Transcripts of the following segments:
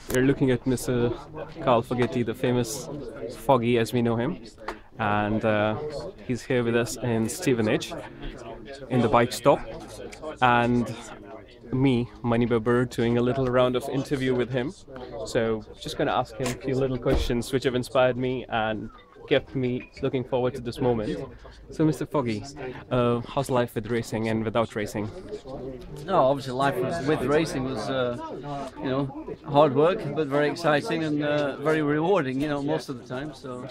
We're looking at Mr. Carl Fogarty, the famous Foggy as we know him, and he's here with us in Stevenage in the bike stop, and me, Maniba Bird, doing a little round of interview with him. So just going to ask him a few little questions which have inspired me and kept me looking forward to this moment. So Mr. Foggy, how's life with racing and without racing? No, obviously life with racing was, hard work, but very exciting and very rewarding, most of the time. So,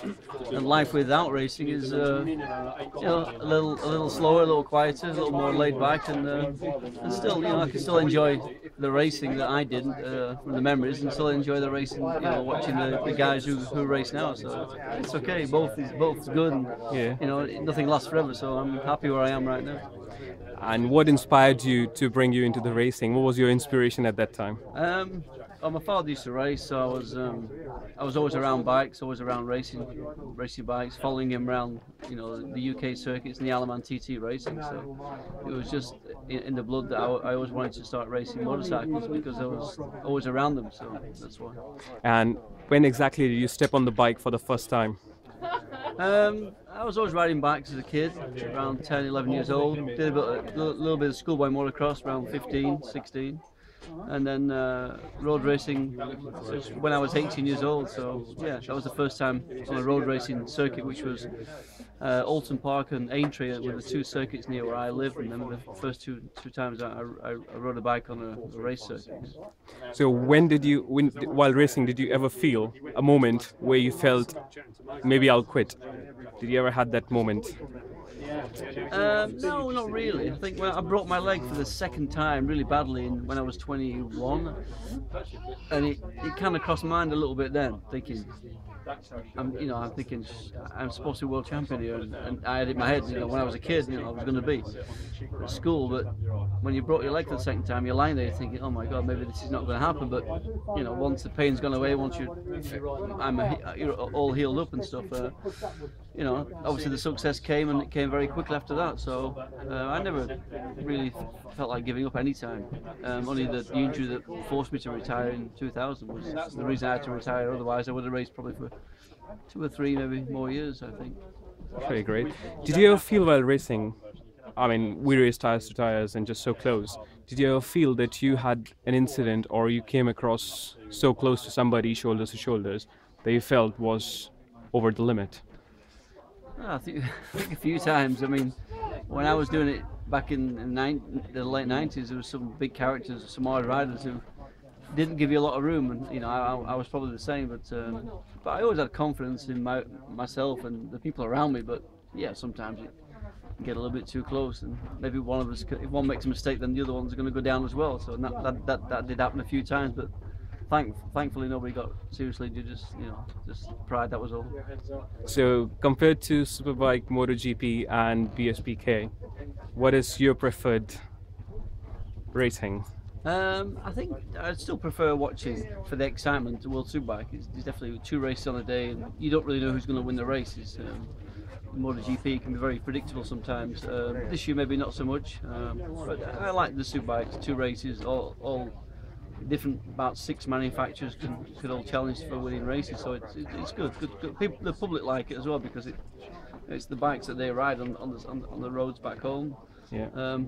and life without racing is, a little slower, a little quieter, a little more laid back, and still, I can still enjoy the racing that I did from the memories, and still enjoy the racing, watching the guys who race now. So it's okay. Both is good, and nothing lasts forever. So I'm happy where I am right now. And what inspired you to bring you into the racing? What was your inspiration at that time? Well, my father used to race, so I was always around bikes, always around racing bikes, following him around, the UK circuits and the Alaman TT racing. So it was just in the blood that I always wanted to start racing motorcycles because I was always around them. So that's why. And when exactly did you step on the bike for the first time? I was always riding bikes as a kid, around 10, 11 years old. Did a little bit of schoolboy motocross around 15, 16. And then road racing when I was 18 years old. So yeah, that was the first time on a road racing circuit, which was Alton Park and Aintree, were the two circuits near where I live. And then the first two times I rode a bike on a race circuit. So while racing, did you ever feel a moment where you felt maybe I'll quit? Did you ever had that moment? No, not really. I think I broke my leg for the second time really badly when I was 21, and it kind of crossed my mind a little bit then, thinking, I'm thinking I'm supposed to be world champion here, and I had it in my head, when I was a kid, I was going to be at school. But when you broke your leg for the second time, you're lying there thinking, oh my God, maybe this is not going to happen. But once the pain's gone away, once you're all healed up and stuff, obviously the success came, and it came very quickly after that. So I never really felt like giving up any time. Only the injury that forced me to retire in 2000 was the reason I had to retire. Otherwise, I would have raced probably for 2 or 3 maybe more years, I think. Very great. Did you ever feel while racing, I mean, we race tires to tires and just so close, did you ever feel that you had an incident or you came across so close to somebody shoulders to shoulders that you felt was over the limit? I think a few times. I mean, when I was doing it back in the late 90s, there was some big characters, some hard riders who didn't give you a lot of room, and I was probably the same. But I always had confidence in myself and the people around me. But yeah, sometimes you get a little bit too close, and maybe one of us, if one makes a mistake, then the other one's going to go down as well. So that did happen a few times, but thankfully nobody got seriously injured. Just pride, that was all. So compared to Superbike, MotoGP and BSPK, what is your preferred racing? I think I'd still prefer watching for the excitement to World Superbike. It's definitely 2 races on a day, and you don't really know who's going to win the races. MotoGP can be very predictable sometimes. This year maybe not so much, but I like the Superbikes. 2 races, all different. About 6 manufacturers could all challenge for winning races, so it's good. People, the public like it as well because it's the bikes that they ride on the roads back home. Yeah.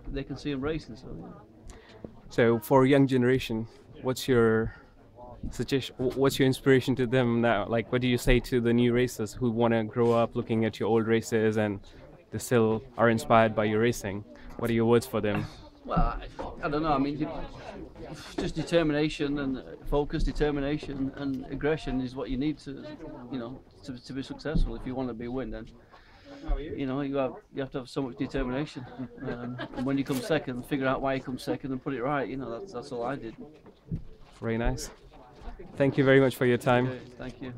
They can see them racing. So. Yeah. So for a young generation, what's your suggestion? What's your inspiration to them now? Like, what do you say to the new racers who want to grow up looking at your old races and they still are inspired by your racing? What are your words for them? Well, I don't know. I mean, just determination and focus, determination and aggression is what you need to be successful. If you want to be a win, then you have to have so much determination. And when you come second, figure out why you come second and put it right. That's all I did. Very nice. Thank you very much for your time. Okay, thank you.